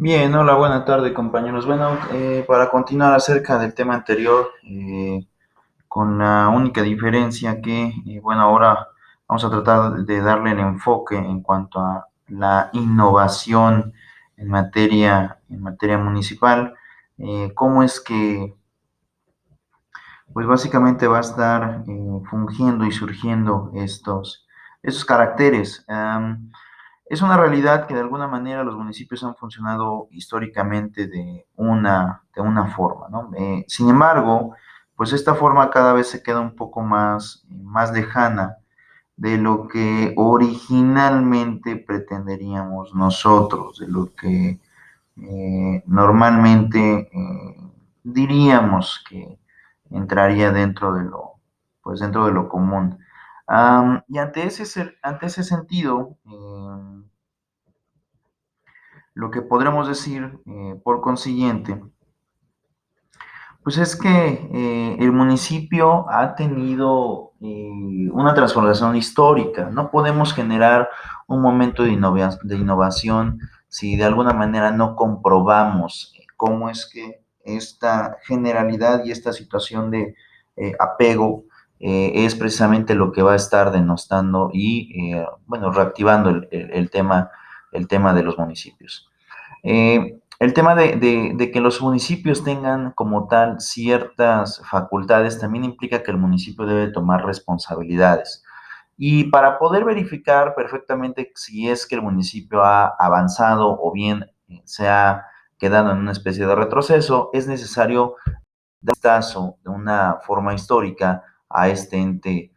Bien, hola, buena tarde compañeros. Bueno, para continuar acerca del tema anterior, con la única diferencia que, bueno, ahora vamos a tratar de darle el enfoque en cuanto a la innovación en materia municipal. ¿Cómo es que, pues básicamente va a estar fungiendo y surgiendo estos caracteres? Es una realidad que de alguna manera los municipios han funcionado históricamente de una forma, ¿no? Sin embargo, pues esta forma cada vez se queda un poco más lejana de lo que originalmente pretenderíamos nosotros, de lo que normalmente diríamos que entraría dentro de lo común. Y ante ese sentido, lo que podremos decir, por consiguiente, pues es que el municipio ha tenido una transformación histórica. No podemos generar un momento de innovación si de alguna manera no comprobamos cómo es que esta generalidad y esta situación de apego es precisamente lo que va a estar denostando y, bueno, reactivando el tema de los municipios. El tema de que los municipios tengan como tal ciertas facultades también implica que el municipio debe tomar responsabilidades. Y para poder verificar perfectamente si es que el municipio ha avanzado o bien se ha quedado en una especie de retroceso, es necesario dar un vistazo de una forma histórica a este ente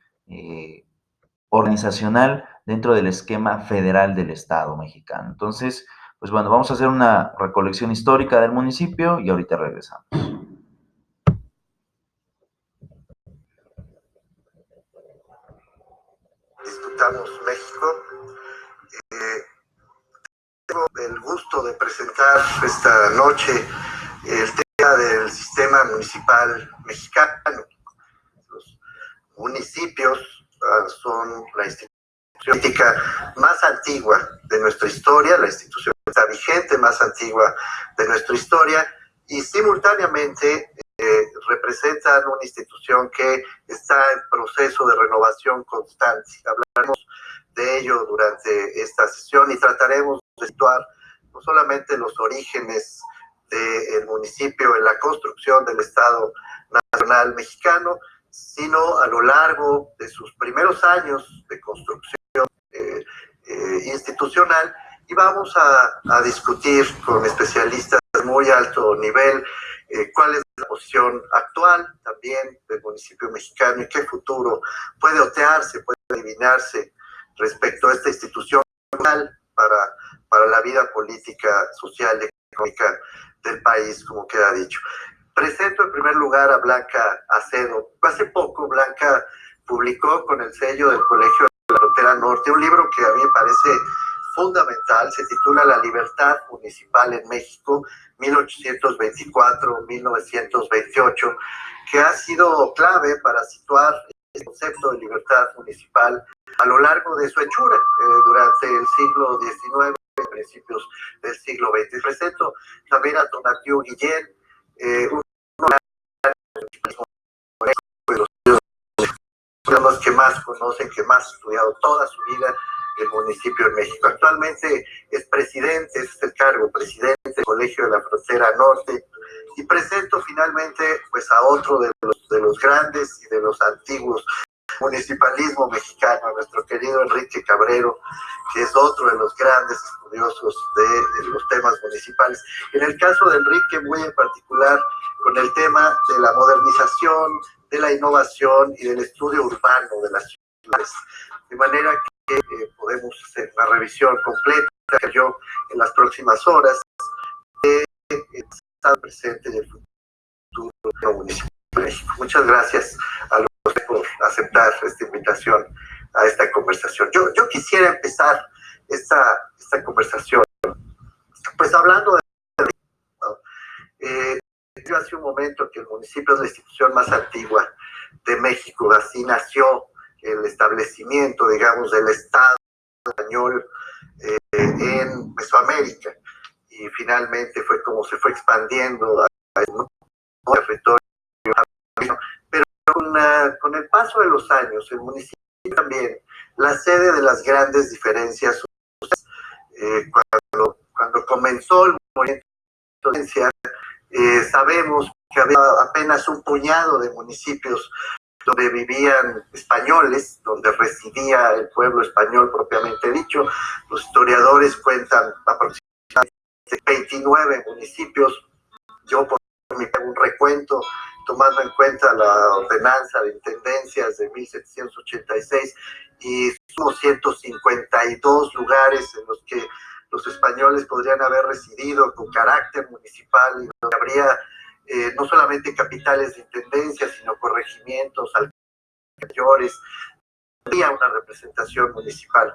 organizacional dentro del esquema federal del Estado mexicano. Entonces, pues bueno, vamos a hacer una recolección histórica del municipio y ahorita regresamos. Discutamos México. Eh, Tengo el gusto de presentar esta noche el tema del sistema municipal mexicano. Los municipios son la institución política más antigua de nuestra historia, la institución vigente más antigua de nuestra historia, y simultáneamente representan una institución que está en proceso de renovación constante. Hablaremos de ello durante esta sesión y trataremos de situar no solamente los orígenes del municipio en la construcción del Estado Nacional Mexicano, sino a lo largo de sus primeros años de construcción institucional, y vamos a discutir con especialistas de muy alto nivel cuál es la posición actual también del municipio mexicano y qué futuro puede otearse, puede adivinarse respecto a esta institución para la vida política, social y económica del país, como queda dicho. Presento en primer lugar a Blanca Acedo. Hace poco Blanca publicó con el sello del Colegio de la Frontera Norte un libro que a mí me parece fundamental, se titula La libertad municipal en México, 1824-1928, que ha sido clave para situar el concepto de libertad municipal a lo largo de su hechura durante el siglo XIX y principios del siglo XX. Presento también a Tonatiuh Guillén, uno de los que más conocen, que más ha estudiado toda su vida el municipio de México. Actualmente es presidente, ese es el cargo, presidente del Colegio de la Frontera Norte. Y presento finalmente pues a otro de los grandes y de los antiguos municipalismo mexicano, a nuestro querido Enrique Cabrero, que es otro de los grandes estudiosos de los temas municipales. En el caso de Enrique, muy en particular con el tema de la modernización, de la innovación y del estudio urbano de las ciudades. De manera que podemos hacer una revisión completa, yo en las próximas horas, de estar presente en el futuro municipal de México. Muchas gracias a los por aceptar esta invitación a esta conversación. Yo quisiera empezar esta conversación pues hablando de... ¿no? Yo hace un momento que el municipio es la institución más antigua de México, así nació el establecimiento, digamos, del Estado español en Mesoamérica. y finalmente fue como se fue expandiendo a territorio. Pero con el paso de los años, el municipio también, la sede de las grandes diferencias, cuando comenzó el movimiento de independencia, sabemos que había apenas un puñado de municipios donde vivían españoles, donde residía el pueblo español propiamente dicho. Los historiadores cuentan aproximadamente 29 municipios. Yo por mi un recuento, tomando en cuenta la ordenanza de intendencias de 1786, y somos 152 lugares en los que los españoles podrían haber residido con carácter municipal, y donde habría no solamente capitales de intendencia, sino corregimientos, mayores, había una representación municipal.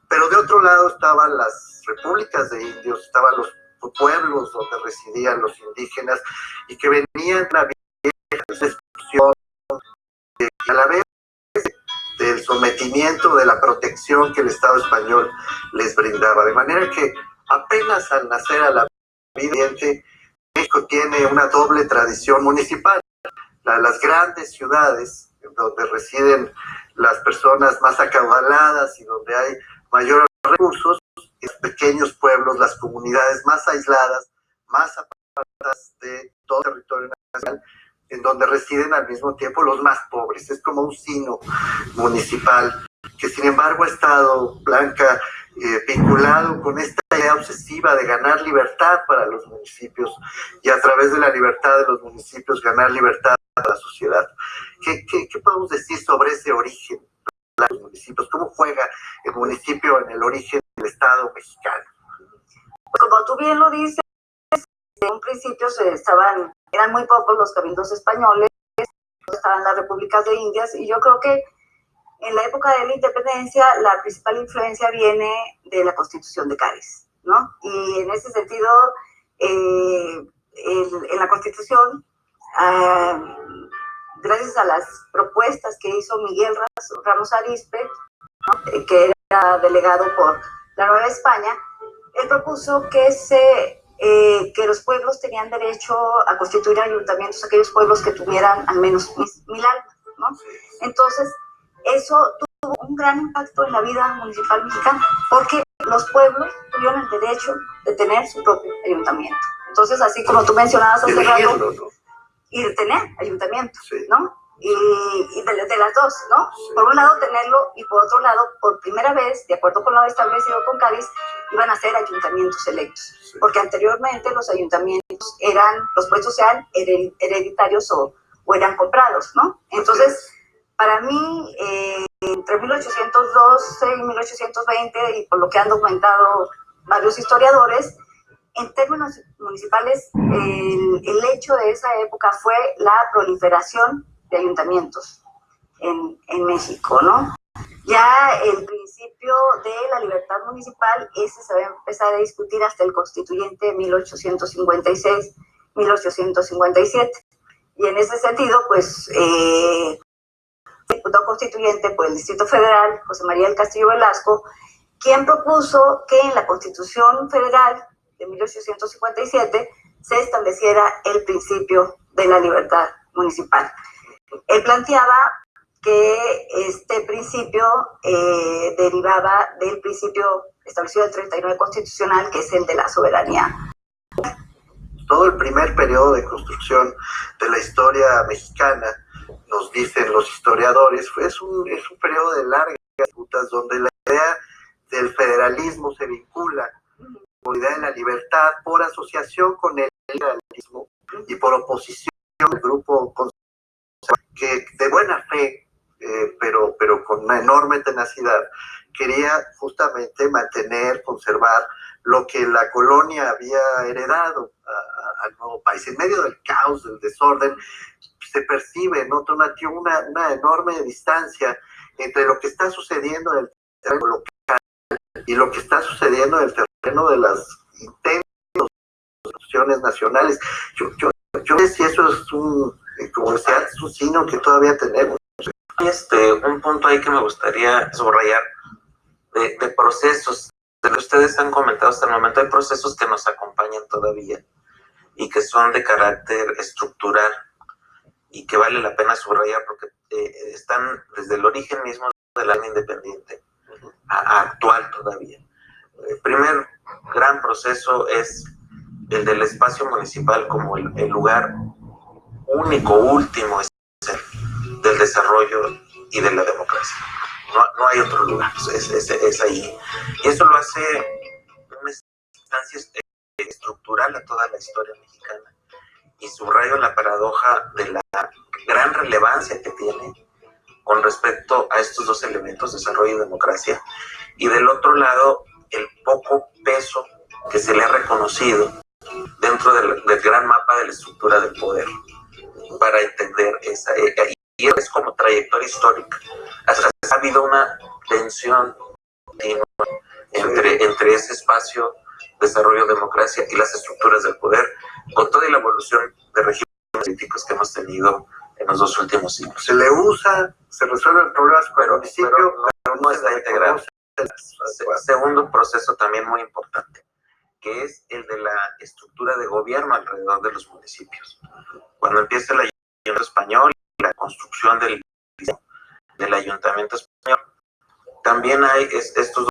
Pero de otro lado estaban las repúblicas de indios, estaban los pueblos donde residían los indígenas y que venían a vivir esa exclusión, a la vez del sometimiento, de la protección que el Estado español les brindaba. De manera que apenas al nacer a la vida, México tiene una doble tradición municipal. Las grandes ciudades, donde residen las personas más acaudaladas y donde hay mayores recursos, los pequeños pueblos, las comunidades más aisladas, más apartadas de todo el territorio nacional, en donde residen al mismo tiempo los más pobres. Es como un sino municipal que sin embargo ha estado, Blanca, vinculado con esta idea obsesiva de ganar libertad para los municipios y a través de la libertad de los municipios ganar libertad para la sociedad. ¿Qué podemos decir sobre ese origen de los municipios? ¿Cómo juega el municipio en el origen del Estado mexicano? Como tú bien lo dices, en un principio eran muy pocos los cabildos españoles, estaban las repúblicas de Indias, y yo creo que en la época de la independencia la principal influencia viene de la Constitución de Cádiz, ¿no? Y en ese sentido, en la Constitución, gracias a las propuestas que hizo Miguel Ramos Arizpe, ¿no?, que era delegado por la Nueva España, él propuso que los pueblos tenían derecho a constituir ayuntamientos, aquellos pueblos que tuvieran al menos 1000 almas, ¿no? Entonces, eso tuvo un gran impacto en la vida municipal mexicana, porque los pueblos tuvieron el derecho de tener su propio ayuntamiento. Entonces, así como tú mencionabas hace rato, ¿no?, y de tener ayuntamiento, sí, ¿no? Y de las dos, ¿no? Sí. Por un lado tenerlo, y por otro lado, por primera vez, de acuerdo con lo establecido con Cádiz, iban a ser ayuntamientos electos, sí, porque anteriormente los ayuntamientos los puestos sean hereditarios o eran comprados, ¿no? Entonces, para mí, entre 1812 y 1820, y por lo que han documentado varios historiadores, en términos municipales, el hecho de esa época fue la proliferación de ayuntamientos en México, ¿no? Ya el principio de la libertad municipal, ese se va a empezar a discutir hasta el constituyente 1856-1857. Y en ese sentido, pues, diputado constituyente por el Distrito Federal, José María del Castillo Velasco, quien propuso que en la Constitución Federal de 1857 se estableciera el principio de la libertad municipal. Él planteaba que este principio derivaba del principio establecido del 39 constitucional, que es el de la soberanía. Todo el primer periodo de construcción de la historia mexicana, nos dicen los historiadores, es un periodo de largas disputas donde la idea del federalismo se vincula con la idea de la libertad por asociación con el liberalismo y por oposición al grupo que de buena fe, pero con una enorme tenacidad, quería justamente mantener, conservar lo que la colonia había heredado al nuevo país. En medio del caos, del desorden, se percibe, ¿no?, una enorme distancia entre lo que está sucediendo en el terreno local y lo que está sucediendo en el terreno de las intensas construcciones nacionales. Yo no sé si eso es como decía, es un signo que todavía tenemos. Un punto ahí que me gustaría subrayar de procesos ustedes han comentado hasta el momento, hay procesos que nos acompañan todavía y que son de carácter estructural y que vale la pena subrayar porque están desde el origen mismo de la línea independiente a actual todavía. El primer gran proceso es el del espacio municipal como el lugar único, último, del desarrollo y de la democracia. No hay otro lugar, es ahí. Y eso lo hace una instancia estructural a toda la historia mexicana. Y subrayo la paradoja de la gran relevancia que tiene con respecto a estos dos elementos, desarrollo y democracia. Y del otro lado, el poco peso que se le ha reconocido dentro del gran mapa de la estructura del poder para entender esa. Y es como trayectoria histórica. Ha habido una tensión continua entre ese espacio, desarrollo, democracia y las estructuras del poder, con toda la evolución de regímenes políticos que hemos tenido en los dos últimos siglos. Se le usa, se resuelven problemas con el municipio, pero no está integrado. Segundo proceso también muy importante, que es el de la estructura de gobierno alrededor de los municipios. Cuando empieza el ayuntamiento español, la construcción del ayuntamiento español, también hay estos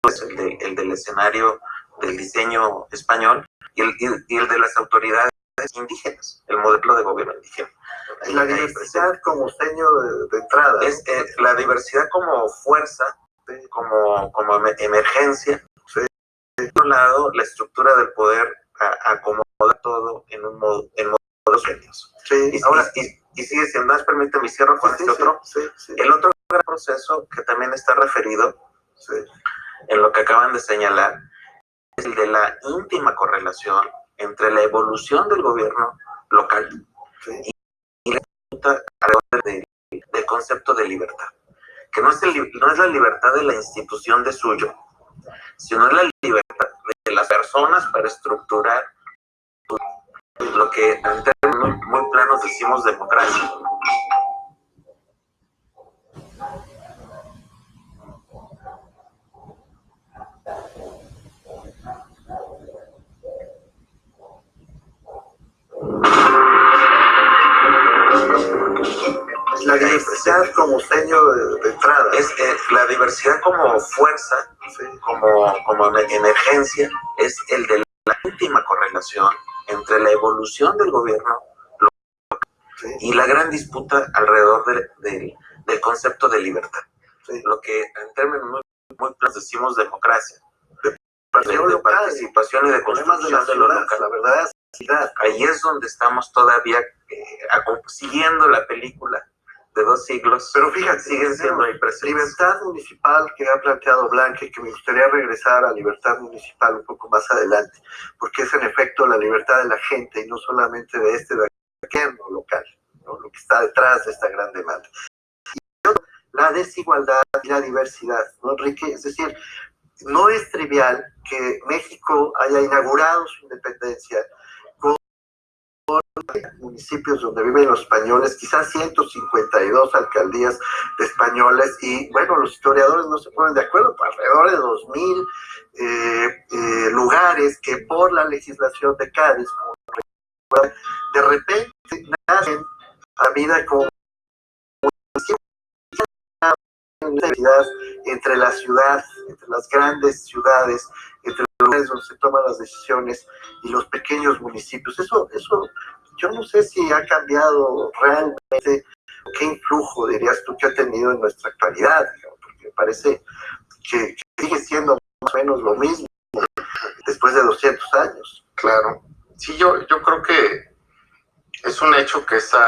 dos, el del escenario del diseño español y el de las autoridades indígenas, el modelo de gobierno indígena. Y la diversidad como seño de entrada. Es la diversidad como fuerza, como emergencia. Sí. Por otro lado, la estructura del poder acomoda todo en modos genios. Sí. Y sigue siendo, permíteme, cierro con este otro. Sí. El otro gran proceso que también está referido en lo que acaban de señalar es el de la íntima correlación entre la evolución del gobierno local y la disputa alrededor del concepto de libertad, que no es la libertad de la institución de suyo, sino es la libertad de las personas para estructurar lo que en términos muy planos decimos democracia. La diversidad como seño de entrada. Es la diversidad como fuerza, como emergencia, es el de la íntima correlación entre la evolución del gobierno y la gran disputa alrededor del concepto de libertad. Lo que en términos muy planos decimos democracia. De participación y de construcción de lo local. La verdad es ahí es donde estamos todavía siguiendo la película de 2 siglos, pero fíjate, siguen siendo ahí presentes. Libertad municipal que ha planteado Blanca y que me gustaría regresar a libertad municipal un poco más adelante, porque es en efecto la libertad de la gente y no solamente de gobierno local, ¿no? Lo que está detrás de esta gran demanda. Y la desigualdad y la diversidad, ¿no, Enrique? Es decir, no es trivial que México haya inaugurado su independencia con municipios donde viven los españoles, quizás 152 alcaldías de españoles, y bueno, los historiadores no se ponen de acuerdo, por alrededor de 2000 lugares que por la legislación de Cádiz, de repente nacen a vida como entre la ciudad, entre las grandes ciudades, entre los lugares donde se toman las decisiones y los pequeños municipios. Eso yo no sé si ha cambiado realmente, qué influjo dirías tú que ha tenido en nuestra actualidad, porque me parece que sigue siendo más o menos lo mismo después de 200 años. Claro. Sí, yo creo que es un hecho que esa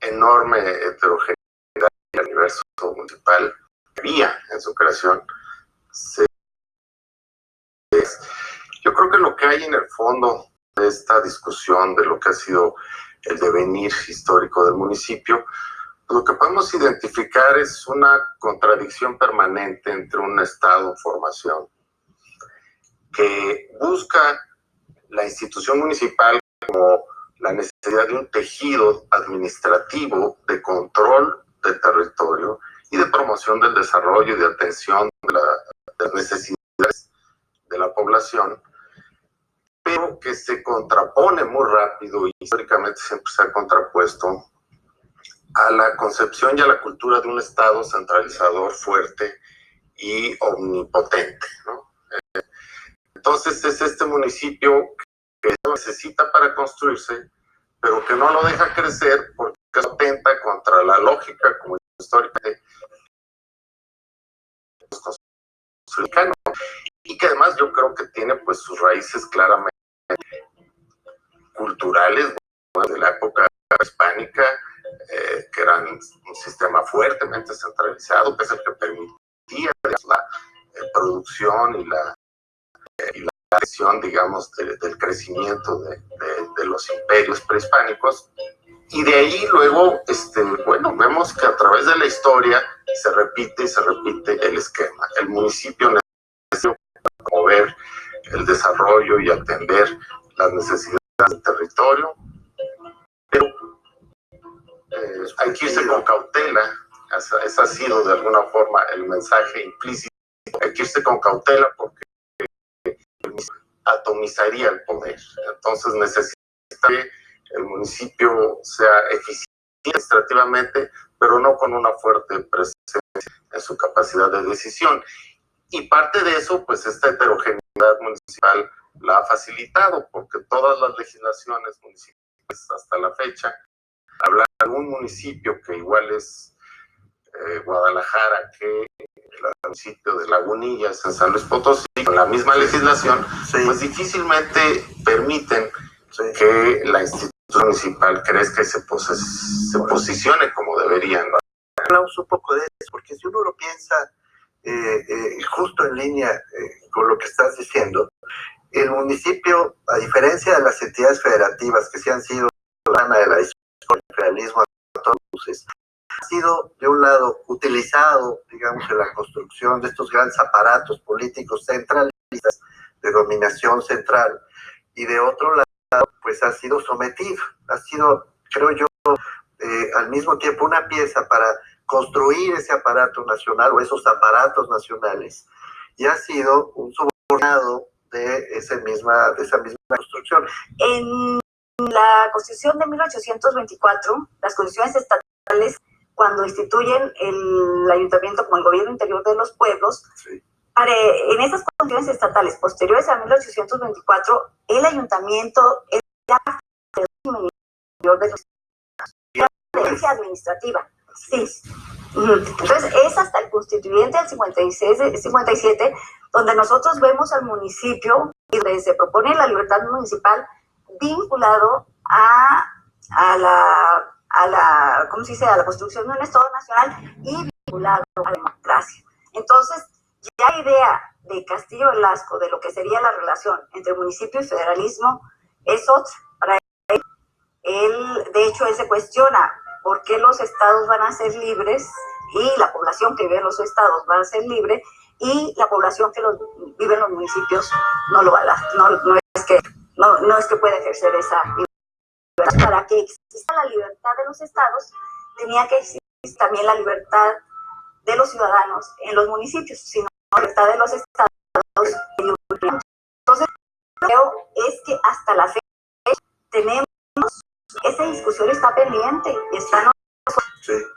enorme heterogeneidad del universo municipal que había en su creación, yo creo que lo que hay en el fondo de esta discusión de lo que ha sido el devenir histórico del municipio, lo que podemos identificar es una contradicción permanente entre un Estado en formación que busca la institución municipal como la necesidad de un tejido administrativo de control del territorio y de promoción del desarrollo y de atención de las necesidades de la población, pero que se contrapone muy rápido y históricamente siempre se ha contrapuesto a la concepción y a la cultura de un Estado centralizador fuerte y omnipotente, ¿no? Entonces es este municipio que necesita para construirse, pero que no lo deja crecer porque atenta contra la lógica como históricamente y que además yo creo que tiene pues sus raíces claramente culturales, bueno, de la época hispánica, que eran un sistema fuertemente centralizado, que es el que permitía la producción y la acción, digamos, del crecimiento de los imperios prehispánicos. Y de ahí luego, bueno, vemos que a través de la historia se repite y se repite el esquema. El municipio necesita promover el desarrollo y atender las necesidades del territorio, pero hay que irse con cautela. Ese ha sido de alguna forma el mensaje implícito. Hay que irse con cautela porque atomizaría el poder. Entonces necesita que el municipio sea eficiente administrativamente, pero no con una fuerte presencia en su capacidad de decisión. Y parte de eso, pues esta heterogeneidad municipal la ha facilitado, porque todas las legislaciones municipales hasta la fecha hablan de un municipio que igual es Guadalajara, que el municipio de Lagunillas en San Luis Potosí, con la misma legislación, pues difícilmente permiten que la institución municipal crezca y se posicione como deberían. Hablamos un poco de eso, porque si uno lo piensa justo en línea con lo que estás diciendo, el municipio, a diferencia de las entidades federativas que sí han sido la de la historia del federalismo a todas luces, ha sido de un lado utilizado, digamos, en la construcción de estos grandes aparatos políticos centralistas de dominación central, y de otro lado pues ha sido sometido, ha sido, creo yo, al mismo tiempo una pieza para construir ese aparato nacional o esos aparatos nacionales, y ha sido un subordinado de esa misma construcción. En la Constitución de 1824, las constituciones estatales, cuando instituyen el ayuntamiento como el gobierno interior de los pueblos, sí, en esas constituciones estatales posteriores a 1824, el ayuntamiento era el régimen interior de los estados, administrativa. Sí. Entonces es hasta el constituyente del 57 donde nosotros vemos al municipio y donde se propone la libertad municipal vinculado a la ¿cómo se dice?, a la construcción de un Estado nacional y vinculado a la democracia. Entonces, ya la idea de Castillo Velasco de lo que sería la relación entre municipio y federalismo es otra. Para él, de hecho, él se cuestiona por qué los estados van a ser libres y la población que vive en los estados va a ser libre y la población que vive en los municipios no lo va a, no es que pueda ejercer esa libertad. Para que exista la libertad de los estados, tenía que existir también la libertad de los ciudadanos en los municipios, sino la libertad de los estados. Entonces, creo es que hasta la fecha tenemos, esa discusión está pendiente, está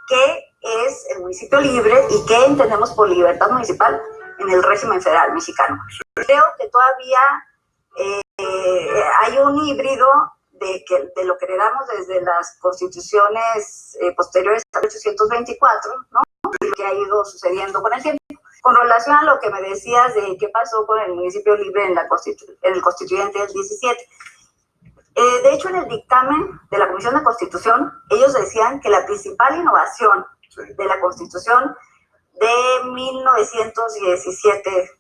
qué es el municipio libre y qué entendemos por libertad municipal en el régimen federal mexicano. Creo que todavía hay un híbrido de lo que heredamos desde las constituciones posteriores a 1824, ¿no? Que ha ido sucediendo con el tiempo. Con relación a lo que me decías de qué pasó con el municipio libre en el constituyente del 17. De hecho, en el dictamen de la Comisión de Constitución, ellos decían que la principal innovación de la Constitución de 1917,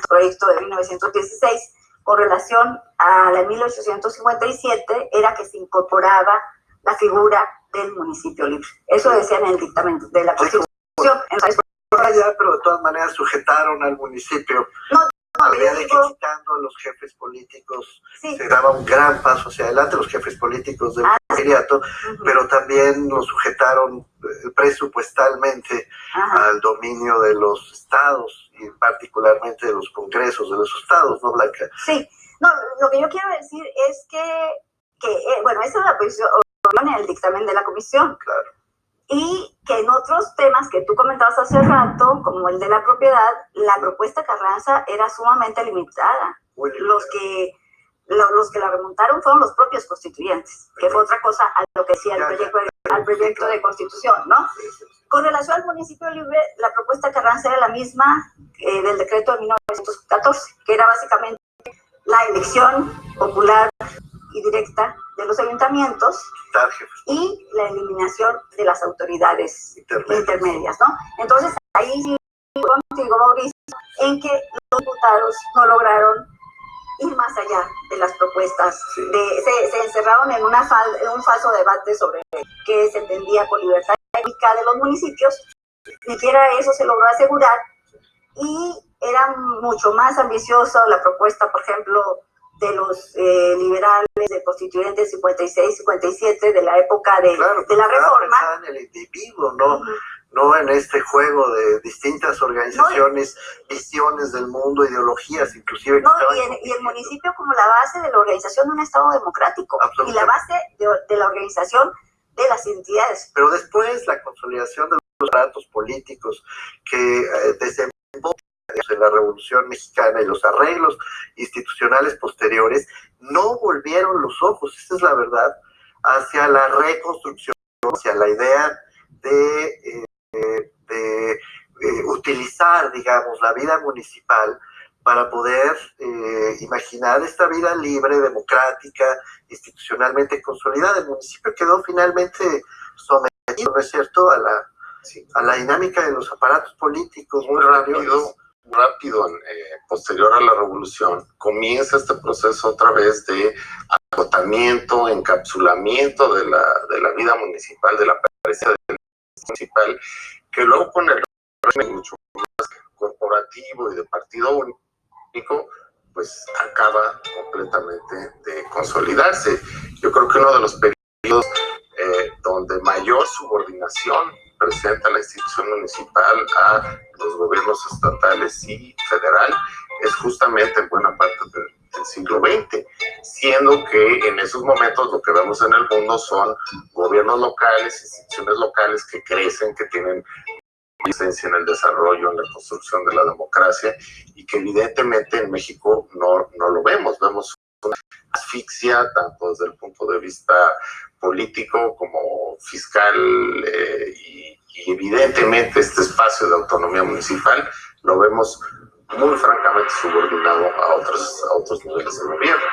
proyecto de 1916, con relación a la de 1857, era que se incorporaba la figura del municipio libre. Eso decían en el dictamen de la Constitución. Entonces, pero de todas maneras sujetaron al municipio. A medida de que quitando a los jefes políticos, se daba un gran paso hacia adelante. Los jefes políticos de inmediato, pero también lo sujetaron presupuestalmente al dominio de los estados y particularmente de los congresos de los estados, ¿no, Blanca? Sí, no, lo que yo quiero decir es que bueno, esa es la posición en el dictamen de la comisión. Claro. Y que en otros temas que tú comentabas hace rato, como el de la propiedad, la propuesta Carranza era sumamente limitada. Los que la remontaron fueron los propios constituyentes, que fue otra cosa a lo que decía el proyecto de constitución, ¿no? Con relación al municipio libre, la propuesta Carranza era la misma del decreto de 1914, que era básicamente la elección popular y directa de los ayuntamientos y la eliminación de las autoridades intermedias, ¿no? Entonces, ahí sí contigo, Mauricio, en que los diputados no lograron ir más allá de las propuestas. Sí. Se encerraron en un falso debate sobre qué se entendía por libertad económica de los municipios. Ni siquiera eso se logró asegurar. Y era mucho más ambiciosa la propuesta, por ejemplo, de los liberales, de constituyentes 56, 57, de la época de la reforma. En el individuo, ¿no? No en este juego de distintas organizaciones, visiones del mundo, ideologías, inclusive. No, y el municipio como la base de la organización de un Estado democrático y la base de la organización de las entidades. Pero después la consolidación de los aparatos políticos que desembocan en la Revolución Mexicana y los arreglos institucionales posteriores no volvieron los ojos, esa es la verdad, hacia la reconstrucción, hacia la idea de utilizar, digamos, la vida municipal para poder imaginar esta vida libre, democrática, institucionalmente consolidada. El municipio quedó finalmente sometido, ¿no es cierto?, a la dinámica de los aparatos políticos. Muy rápido, posterior a la revolución, comienza este proceso otra vez de agotamiento, encapsulamiento de la vida municipal, de la presencia del municipal, que luego con el régimen mucho más corporativo y de partido único, pues acaba completamente de consolidarse. Yo creo que uno de los periodos donde mayor subordinación presenta la institución municipal a los gobiernos estatales y federal es justamente en buena parte del siglo XX, siendo que en esos momentos lo que vemos en el mundo son gobiernos locales, instituciones locales que crecen, que tienen presencia en el desarrollo, en la construcción de la democracia, y que evidentemente en México no lo vemos. Vemos una asfixia tanto desde el punto de vista político como fiscal, y evidentemente este espacio de autonomía municipal lo vemos muy francamente subordinado a otros niveles de gobierno.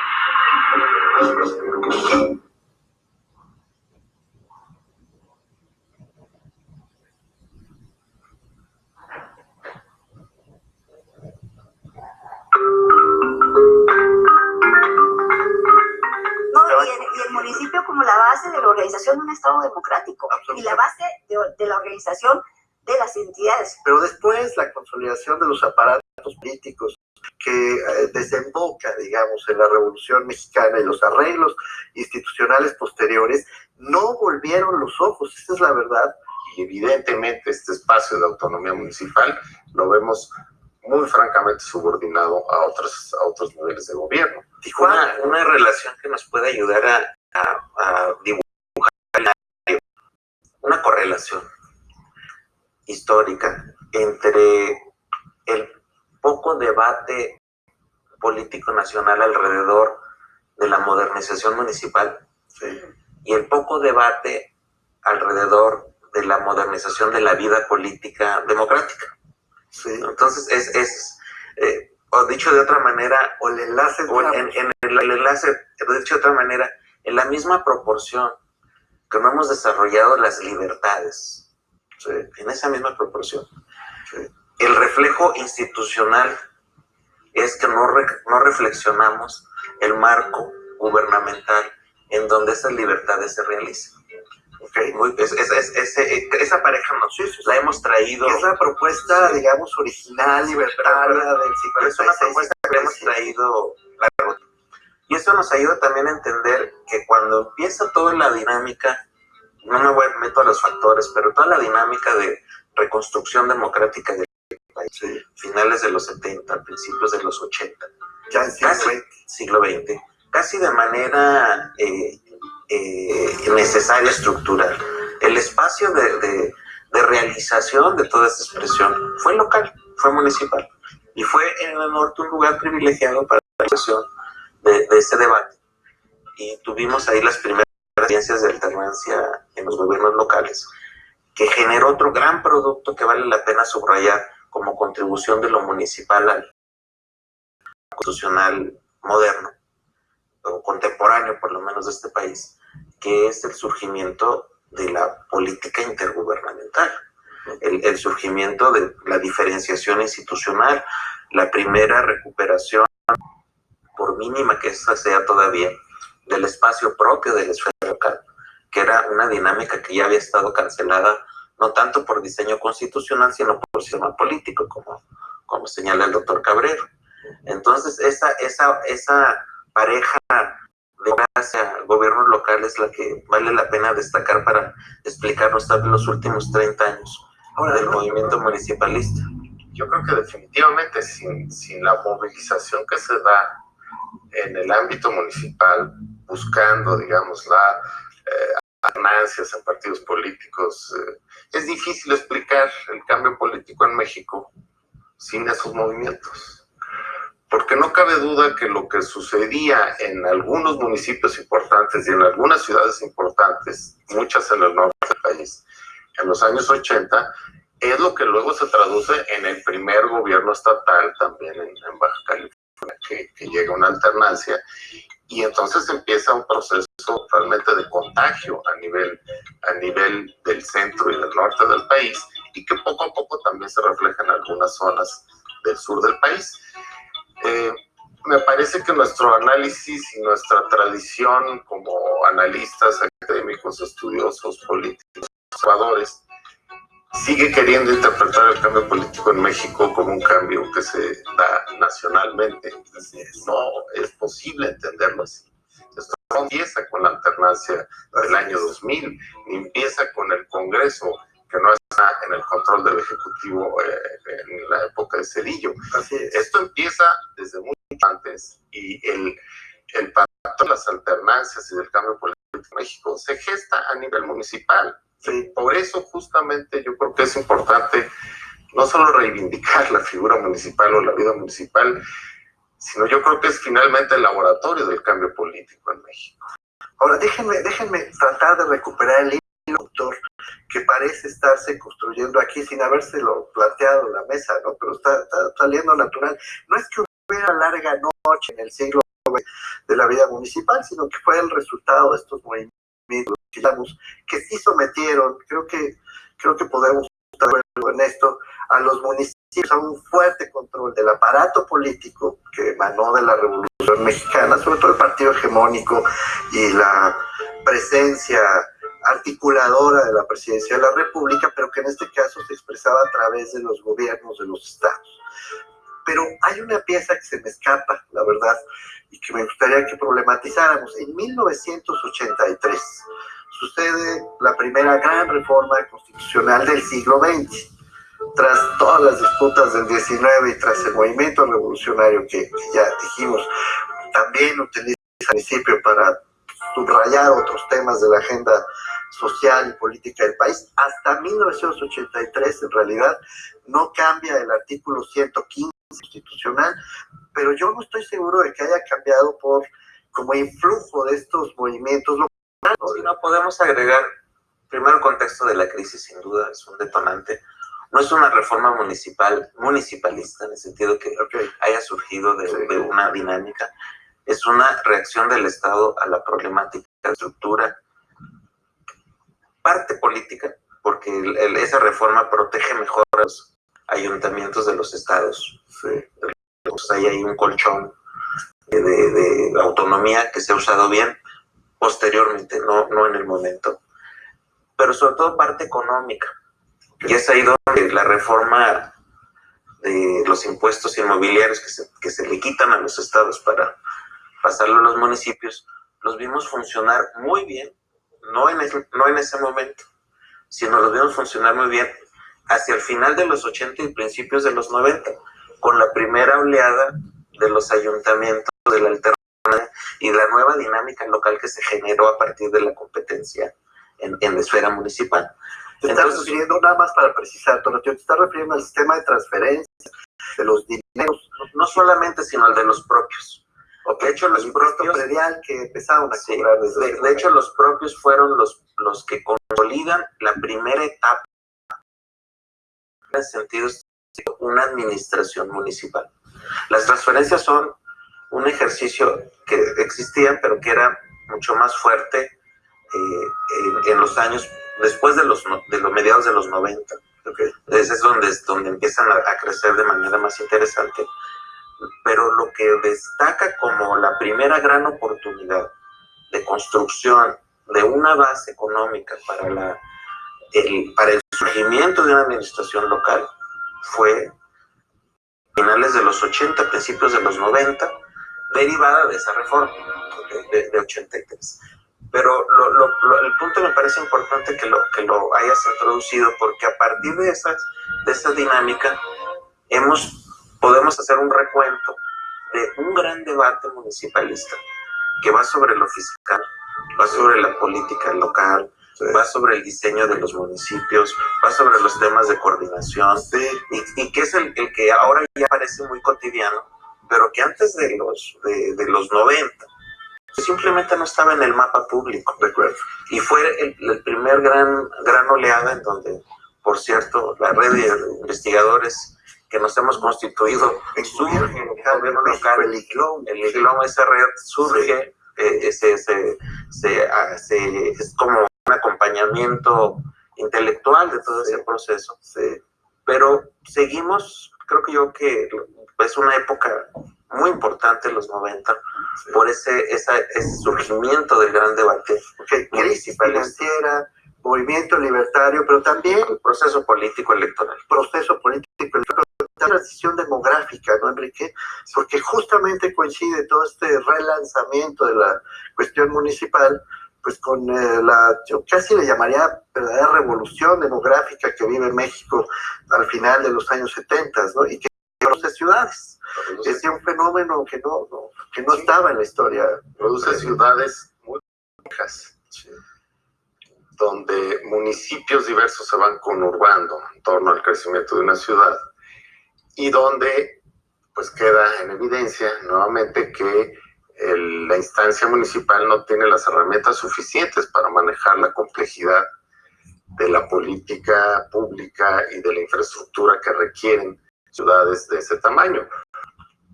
Y el municipio como la base de la organización de un Estado democrático y la base de la organización de las entidades. Pero después la consolidación de los aparatos políticos que desemboca, digamos, en la Revolución Mexicana y los arreglos institucionales posteriores no volvieron los ojos, esa es la verdad. Y evidentemente este espacio de autonomía municipal lo vemos muy francamente subordinado a otros niveles de gobierno. Una relación que nos puede ayudar a dibujar una correlación histórica entre el poco debate político nacional alrededor de la modernización municipal, sí, y el poco debate alrededor de la modernización de la vida política democrática. Sí. Entonces o dicho de otra manera, o el enlace, el enlace, dicho de otra manera, en la misma proporción que no hemos desarrollado las libertades, sí, en esa misma proporción, sí, el reflejo institucional es que no reflexionamos el marco gubernamental en donde esas libertades se realizan. Okay. Esa pareja la hemos traído. Es la propuesta, digamos, original, libertaria del 56. Es una propuesta que hemos traído. Y eso nos ayuda también a entender que cuando empieza toda la dinámica, no me meto a los factores, pero toda la dinámica de reconstrucción democrática del país, Sí. finales de los 70, principios de los 80, Ya en siglo XX, casi de manera necesaria, estructural. El espacio de realización de toda esta expresión fue local, fue municipal, y fue en el norte un lugar privilegiado para la realización de ese debate. Y tuvimos ahí las primeras experiencias de alternancia en los gobiernos locales, que generó otro gran producto que vale la pena subrayar como contribución de lo municipal al constitucional moderno, o contemporáneo por lo menos de este país, que es el surgimiento de la política intergubernamental, el surgimiento de la diferenciación institucional, la primera recuperación, por mínima que esta sea todavía, del espacio propio de la esfera local, que era una dinámica que ya había estado cancelada, no tanto por diseño constitucional, sino por sistema político, como señala el doctor Cabrero. Entonces, esa pareja de democracia, gobiernos locales, la que vale la pena destacar para explicarnos tal vez los últimos 30 años del movimiento municipalista. Yo creo que definitivamente sin la movilización que se da en el ámbito municipal, buscando, digamos, ganancias en partidos políticos, es difícil explicar el cambio político en México sin esos movimientos. Porque no cabe duda que lo que sucedía en algunos municipios importantes y en algunas ciudades importantes, muchas en el norte del país, en los años 80, es lo que luego se traduce en el primer gobierno estatal también en Baja California, que llega una alternancia, y entonces empieza un proceso realmente de contagio a nivel del centro y del norte del país, y que poco a poco también se refleja en algunas zonas del sur del país. Me parece que nuestro análisis y nuestra tradición como analistas, académicos, estudiosos, políticos, observadores, sigue queriendo interpretar el cambio político en México como un cambio que se da nacionalmente. No es posible entenderlo así. Esto no empieza con la alternancia del año 2000, ni empieza con el Congreso, que no está en el control del Ejecutivo en la época de Cedillo. Así es. Esto empieza desde mucho antes, y el pacto de las alternancias y del cambio político en México se gesta a nivel municipal. Sí. Por eso justamente yo creo que es importante no solo reivindicar la figura municipal o la vida municipal, sino yo creo que es finalmente el laboratorio del cambio político en México. Ahora, déjenme tratar de recuperar el hilo, doctor, que parece estarse construyendo aquí sin habérselo planteado en la mesa, ¿no? Pero está saliendo natural. No es que hubiera larga noche en el siglo de la vida municipal, sino que fue el resultado de estos movimientos que sí sometieron, creo que podemos estar de acuerdo en esto, a los municipios a un fuerte control del aparato político que emanó de la Revolución Mexicana, sobre todo el partido hegemónico y la presencia articuladora de la Presidencia de la República, pero que en este caso se expresaba a través de los gobiernos de los estados. Pero hay una pieza que se me escapa, la verdad, y que me gustaría que problematizáramos. En 1983 sucede la primera gran reforma constitucional del siglo XX. Tras todas las disputas del 19 y tras el movimiento revolucionario que ya dijimos, también utiliza el municipio para subrayar otros temas de la agenda social y política del país. Hasta 1983, en realidad, no cambia el artículo 115 constitucional, pero yo no estoy seguro de que haya cambiado como influjo de estos movimientos locales. Si no podemos agregar, primero el contexto de la crisis, sin duda, es un detonante. No es una reforma municipalista, en el sentido que haya surgido de una dinámica. Es una reacción del Estado a la problemática de estructura, parte política, porque esa reforma protege mejor a los ayuntamientos de los estados. Pues ahí hay un colchón de autonomía que se ha usado bien posteriormente, no en el momento. Pero sobre todo parte económica. Y es ahí donde la reforma de los impuestos inmobiliarios que se le quitan a los estados para pasarlo a los municipios, los vimos funcionar muy bien, no en ese momento, sino los vimos funcionar muy bien hacia el final de los 80 y principios de los 90, con la primera oleada de los ayuntamientos de la alternancia y la nueva dinámica local que se generó a partir de la competencia en la esfera municipal. Te estás refiriendo, nada más para precisar, Tonatiu, te estás refiriendo al sistema de transferencias de los dineros. No solamente, sino al de los propios. De hecho, los propios predial que empezaron a cobrar desde de hecho, los propios fueron los que consolidan la primera etapa en sentido una administración municipal. Las transferencias son un ejercicio que existía, pero que era mucho más fuerte en los años después de los mediados de los 90. Okay. Ese es donde empiezan a crecer de manera más interesante. Pero lo que destaca como la primera gran oportunidad de construcción de una base económica para el surgimiento de una administración local fue finales de los 80, principios de los 90, derivada de esa reforma de 83. Pero el punto me parece importante que lo hayas introducido, porque a partir de esa dinámica podemos hacer un recuento de un gran debate municipalista que va sobre lo fiscal, va sobre la política local, sí, va sobre el diseño de los municipios, va sobre los temas de coordinación, sí, y que es el que ahora ya parece muy cotidiano, pero que antes de los 90 simplemente no estaba en el mapa público, recuerdo. Y fue el primer gran oleada en donde, por cierto, la red de investigadores que nos hemos constituido surge el gobierno local, el IGLOM, esa red surge, es como un acompañamiento intelectual de todo ese proceso, sí, pero seguimos, creo que es una época muy importante en los 90, sí, por ese surgimiento del gran debate. Okay. Crisis financiera, movimiento libertario, pero también el proceso político electoral. Transición demográfica, ¿no, Enrique? Porque justamente coincide todo este relanzamiento de la cuestión municipal, pues con yo casi le llamaría verdadera revolución demográfica que vive México al final de los años 70, ¿no? Y que produce ciudades. Es un fenómeno que no estaba en la historia. Produce ciudades muy complejas, sí, donde municipios diversos se van conurbando en torno al crecimiento de una ciudad, y donde pues queda en evidencia nuevamente que la instancia municipal no tiene las herramientas suficientes para manejar la complejidad de la política pública y de la infraestructura que requieren ciudades de ese tamaño.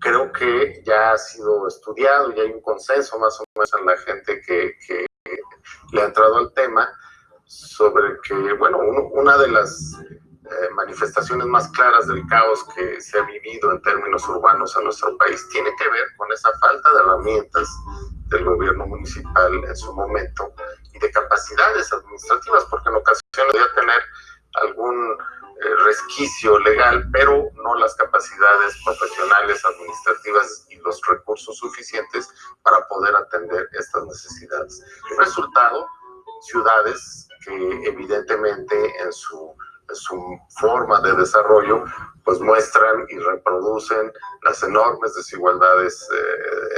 Creo que ya ha sido estudiado y hay un consenso más o menos en la gente que le ha entrado al tema sobre que, bueno, una de las manifestaciones más claras del caos que se ha vivido en términos urbanos en nuestro país tiene que ver con esa falta de herramientas del gobierno municipal en su momento y de capacidades administrativas, porque en ocasiones podía tener algún resquicio legal, pero no las capacidades profesionales, administrativas y los recursos suficientes para poder atender estas necesidades. El resultado, ciudades que evidentemente en su forma de desarrollo, pues muestran y reproducen las enormes desigualdades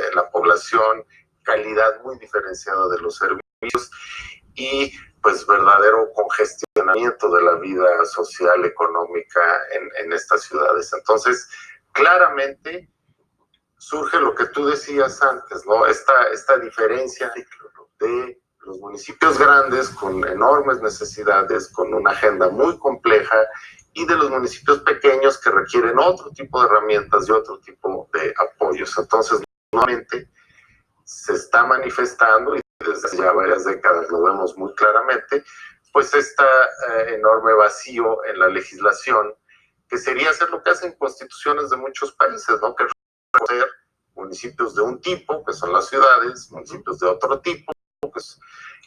en la población, calidad muy diferenciada de los servicios y pues verdadero congestionamiento de la vida social, económica en estas ciudades. Entonces, claramente surge lo que tú decías antes, ¿no? Esta diferencia de los municipios grandes con enormes necesidades, con una agenda muy compleja, y de los municipios pequeños que requieren otro tipo de herramientas y otro tipo de apoyos. Entonces, nuevamente, se está manifestando, y desde ya varias décadas lo vemos muy claramente, pues este enorme vacío en la legislación, que sería hacer lo que hacen constituciones de muchos países, ¿no? Que es reconocer municipios de un tipo, que son las ciudades, municipios de otro tipo, pues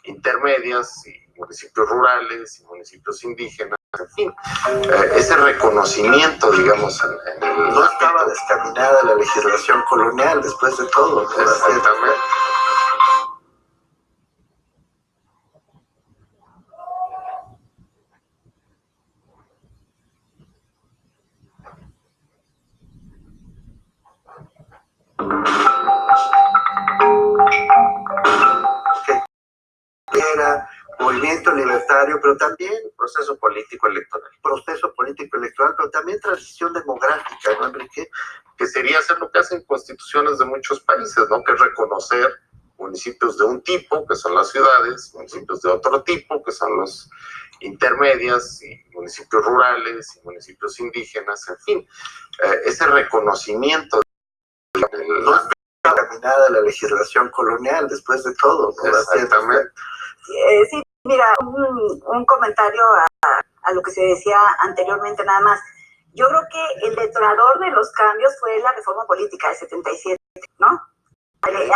intermedias, y municipios rurales y municipios indígenas, en fin, ese reconocimiento, digamos, en el No estaba descaminada la legislación colonial, después de todo. Exactamente. Era movimiento libertario, pero también Proceso político electoral. proceso político electoral, pero también transición demográfica, ¿no, Enrique? Que sería hacer lo que hacen constituciones de muchos países, ¿no? Que es reconocer municipios de un tipo, que son las ciudades, municipios de otro tipo, que son los intermedias, y municipios rurales, y municipios indígenas, en fin. Ese reconocimiento. No estaba descaminada la legislación colonial, después de todo, ¿no? Exactamente. Sí, mira, un comentario a lo que se decía anteriormente nada más. Yo creo que el detonador de los cambios fue la reforma política de 77, ¿no?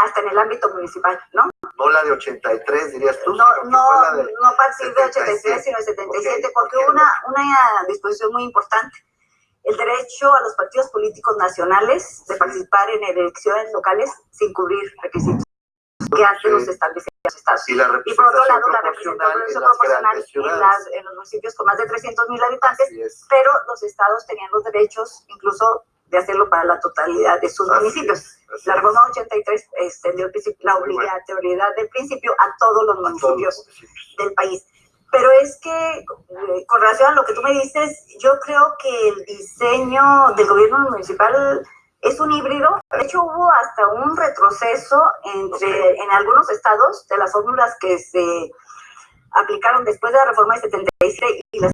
Hasta en el ámbito municipal, ¿no? No la de 83, dirías tú. No a partir de 77, 83, sino de 77, okay, porque hubo una disposición muy importante. El derecho a los partidos políticos nacionales de participar en elecciones locales sin cubrir requisitos que antes los establecían los estados. Y por otro lado, la representación proporcional en los municipios con más de 300,000 habitantes, pero los estados tenían los derechos incluso de hacerlo para la totalidad de sus municipios. La reforma 83 extendió la obligatoriedad del principio a todos los municipios del país. Pero es que, con relación a lo que tú me dices, yo creo que el diseño del gobierno municipal es un híbrido. De hecho, hubo hasta un retroceso en algunos estados de las fórmulas que se aplicaron después de la reforma de 77 y las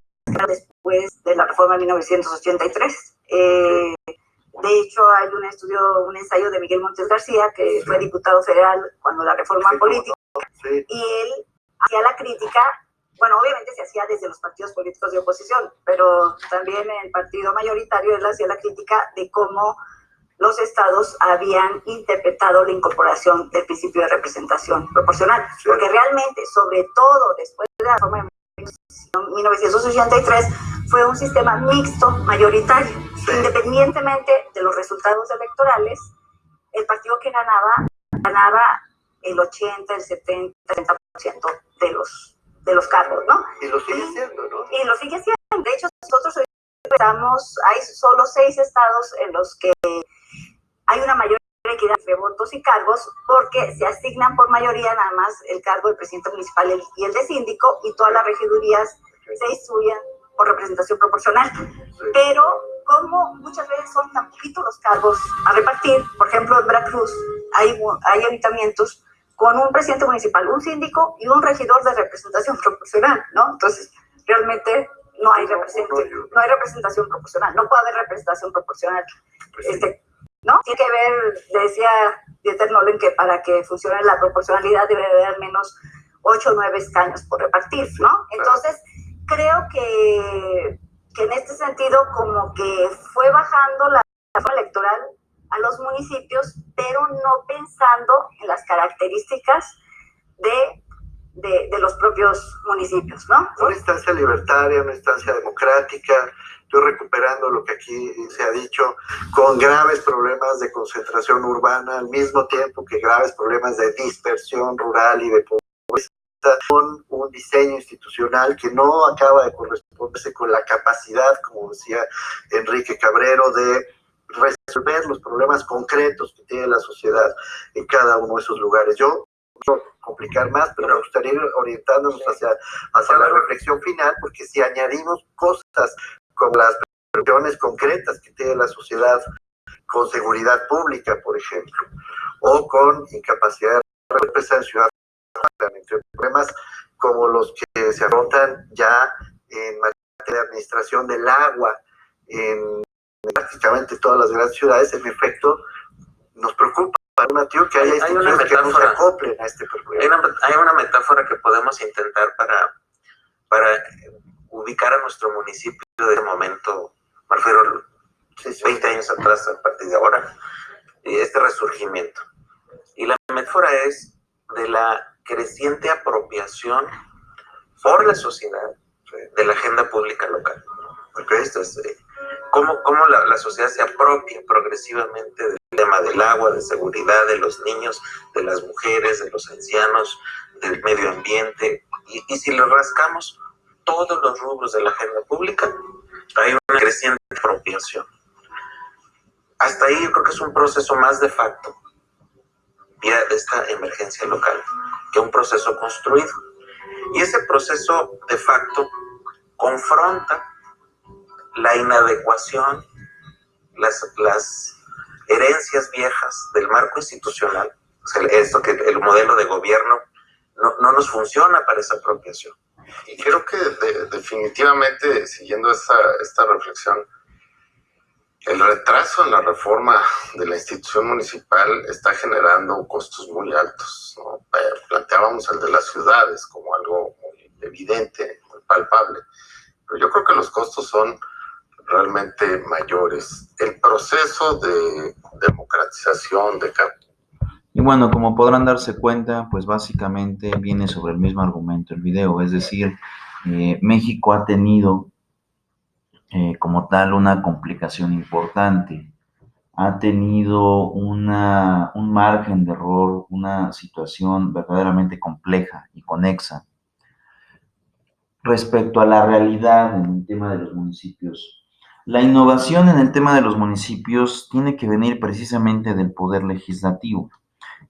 después de la reforma de 1983. De hecho, hay un ensayo de Miguel Montes García, que fue diputado federal cuando la reforma política, y él hacía la crítica. Bueno, obviamente se hacía desde los partidos políticos de oposición, pero también en el partido mayoritario él hacía la crítica de cómo los estados habían interpretado la incorporación del principio de representación proporcional, porque realmente, sobre todo después de la reforma de 1983, fue un sistema mixto mayoritario. Independientemente de los resultados electorales, el partido que ganaba el 80, el 70, el 30% de los cargos, ¿no? Y lo sigue siendo, ¿no? Y lo sigue siendo. De hecho, nosotros hoy hay solo 6 estados en los que hay una mayor equidad entre votos y cargos, porque se asignan por mayoría nada más el cargo del presidente municipal y el de síndico, y todas las regidurías se distribuyen por representación proporcional. Pero como muchas veces son tan poquitos los cargos a repartir, por ejemplo en Veracruz hay ayuntamientos con un presidente municipal, un síndico y un regidor de representación proporcional, ¿no? Entonces, realmente no hay representación proporcional, no puede haber representación proporcional, ¿no? Tiene que ver, decía Dieter Nolen, que para que funcione la proporcionalidad debe haber al menos 8 o 9 escaños por repartir, ¿no? Entonces, creo que en este sentido como que fue bajando la reforma electoral a los municipios, pero no pensando en las características de los propios municipios, ¿no? Una instancia libertaria, una instancia democrática, estoy recuperando lo que aquí se ha dicho, con graves problemas de concentración urbana, al mismo tiempo que graves problemas de dispersión rural y de pobreza, con un diseño institucional que no acaba de corresponderse con la capacidad, como decía Enrique Cabrero, de resolver los problemas concretos que tiene la sociedad en cada uno de esos lugares. Yo no quiero complicar más, pero me gustaría ir orientándonos hacia la reflexión final, porque si añadimos cosas como las preocupaciones concretas que tiene la sociedad con seguridad pública, por ejemplo, o con incapacidad de represar en ciudad, entre problemas como los que se afrontan ya en materia de administración del agua en prácticamente todas las grandes ciudades, en efecto, nos preocupa, Matías, que haya instituciones que no se acoplen a este problema. Hay una metáfora que podemos intentar para ubicar a nuestro municipio de ese momento, me refiero 20 años atrás, a partir de ahora, y este resurgimiento. Y la metáfora es de la creciente apropiación por la sociedad de la agenda pública local. Porque esto es cómo la sociedad se apropia progresivamente del tema del agua, de seguridad, de los niños, de las mujeres, de los ancianos, del medio ambiente. Y si le rascamos todos los rubros de la agenda pública, hay una creciente apropiación. Hasta ahí yo creo que es un proceso más de facto, vía esta emergencia local, que un proceso construido. Y ese proceso de facto confronta la inadecuación, las herencias viejas del marco institucional, o sea, esto que el modelo de gobierno no nos funciona para esa apropiación. Y creo que definitivamente, siguiendo esta reflexión, el retraso en la reforma de la institución municipal está generando costos muy altos, ¿no? Planteábamos el de las ciudades como algo muy evidente, muy palpable, pero yo creo que los costos son realmente mayores. El proceso de democratización, Y bueno, como podrán darse cuenta, pues básicamente viene sobre el mismo argumento el video, es decir, México ha tenido como tal una complicación importante, ha tenido un margen de error, una situación verdaderamente compleja y conexa respecto a la realidad en el tema de los municipios. La innovación en el tema de los municipios tiene que venir precisamente del poder legislativo.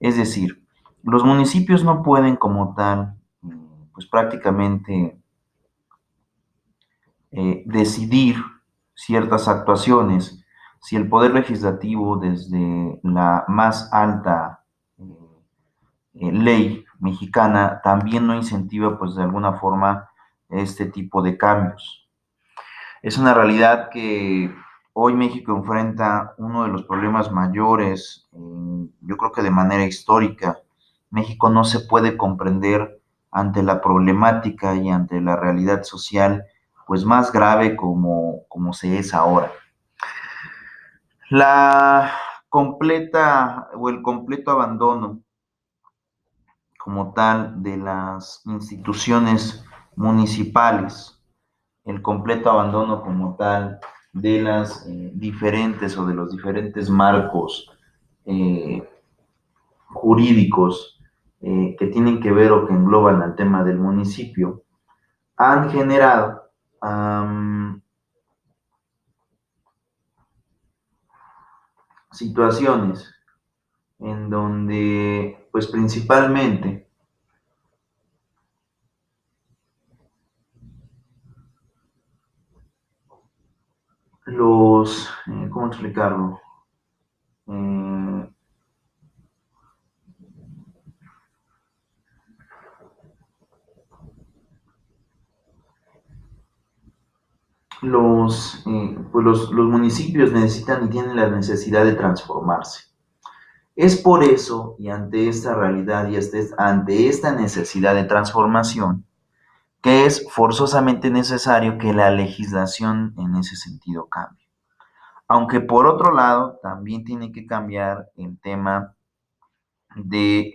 Es decir, los municipios no pueden como tal, pues prácticamente decidir ciertas actuaciones si el poder legislativo desde la más alta ley mexicana también no incentiva pues de alguna forma este tipo de cambios. Es una realidad que hoy México enfrenta uno de los problemas mayores, yo creo que de manera histórica. México no se puede comprender ante la problemática y ante la realidad social, pues más grave como se es ahora. La completa o el completo abandono como tal de las instituciones municipales, el completo abandono como tal de las diferentes o de los diferentes marcos eh, jurídicos que tienen que ver o que engloban al tema del municipio, han generado situaciones en donde, pues principalmente, ¿cómo explicarlo? Los municipios necesitan y tienen la necesidad de transformarse. Es por eso, y ante esta realidad y ante esta necesidad de transformación, que es forzosamente necesario que la legislación en ese sentido cambie. Aunque por otro lado, también tiene que cambiar el tema de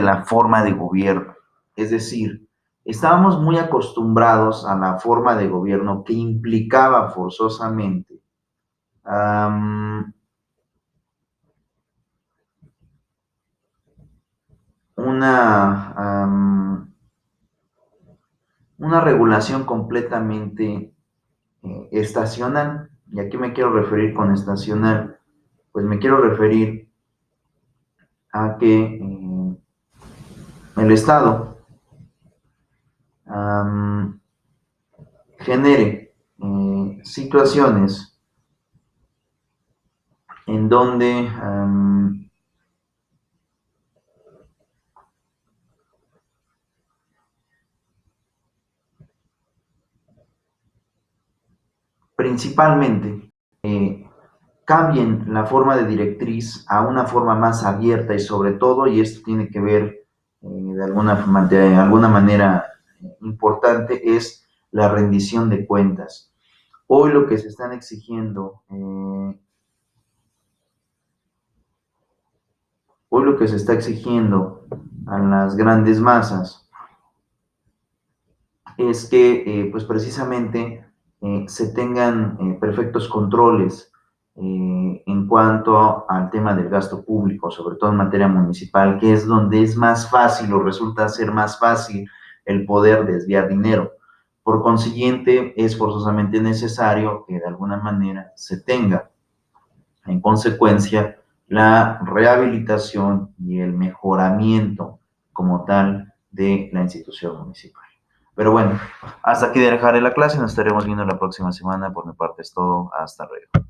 la forma de gobierno. Es decir, estábamos muy acostumbrados a la forma de gobierno que implicaba forzosamente una regulación completamente estacional. ¿Y a qué me quiero referir con estacional? Pues me quiero referir a que el Estado genere situaciones en donde principalmente cambien la forma de directriz a una forma más abierta y sobre todo, y esto tiene que ver de alguna manera importante, es la rendición de cuentas. Hoy lo que se están exigiendo, hoy lo que se está exigiendo a las grandes masas es que pues precisamente se tengan perfectos controles en cuanto al tema del gasto público, sobre todo en materia municipal, que es donde es más fácil o resulta ser más fácil el poder desviar dinero. Por consiguiente, es forzosamente necesario que de alguna manera se tenga en consecuencia la rehabilitación y el mejoramiento como tal de la institución municipal. Pero bueno, hasta aquí dejaré la clase, nos estaremos viendo la próxima semana. Por mi parte es todo, hasta luego.